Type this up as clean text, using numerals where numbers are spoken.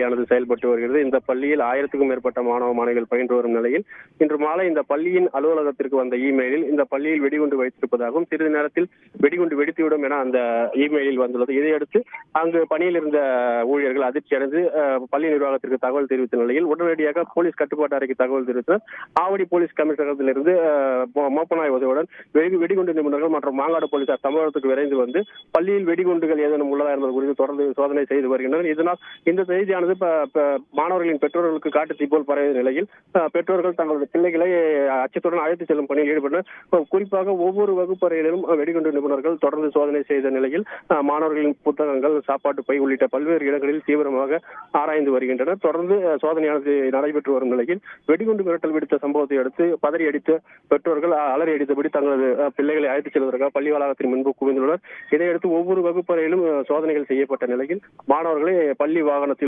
யானது செயல்பட்டு வருகிறது. இந்த பள்ளியில் 1000க்கும் மேற்பட்ட மாணவ மாணவிகள் பயின்று வரும் நிலையில் இன்று மாலை இந்த பள்ளியின் அலுவலகத்திற்கு வந்த இமெயிலில் இந்த பள்ளியில் வெடிகுண்டு வைத்திருப்பதாகவும் சிறிது நேரத்தில் வெடிகுண்டு வெடித்துவிடும் என அந்த இமெயிலில் வந்துள்ளது. இதையடுத்து அங்கு பணியில் இருந்த ஊழியர்கள் அதிர்ச்சி அடைந்து பள்ளி நிர்வாகத்திற்கு தகவல் தெரிவித்த நிலையில் உடனடியாக போலீஸ் கட்டுப்பாட்டு அறைக்கு தகவல் தெரிவித்தனர். ஆவடி போலீஸ் கமிஷனகத்திலிருந்து மோப்பநாய் உதவியுடன் வெடிகுண்டு நிபுணர்கள் மற்றும் மாங்காடு போலீசார் சம்பவத்துக்கு விரைந்து வந்து பள்ளியில் வெடிகுண்டுகள் ஏதேனும் உள்ளதா என்பது குறித்து தொடர்ந்து சோதனை செய்து வருகின்றனர். இதனால் இந்த செய்தியானது மாணவர்களின் பெற்றோர்களுக்கு காட்டுத்தீ போல் பரவிய நிலையில் பெற்றோர்கள் தங்களுடைய பிள்ளைகளை அச்சத்துடன் அழைத்து செல்லும் பணியில் ஈடுபட்டனர். குறிப்பாக ஒவ்வொரு வகுப்பறையிலும் வெடிகுண்டு நிபுணர்கள் தொடர்ந்து சோதனை செய்த நிலையில் மாணவர்களின் புத்தகங்கள், சாப்பாட்டு பை உள்ளிட்ட பல்வேறு இடங்களில் தீவிரமாக ஆராய்ந்து வருகின்றனர். தொடர்ந்து சோதனையானது நடைபெற்று வரும் நிலையில் வெடிகுண்டு மிரட்டல் விடுத்த சம்பவத்தை அடுத்து பதறி அடித்த பெற்றோர்கள் அலறி அடித்தபடி தங்களது பிள்ளைகளை அழைத்து செல்வதற்காக பள்ளி வளாகத்தின் முன்பு குவிந்துள்ளனர். இதையடுத்து ஒவ்வொரு வகுப்பறையிலும் சோதனைகள் செய்யப்பட்ட நிலையில் மாணவர்களை பள்ளி வாகனத்தில்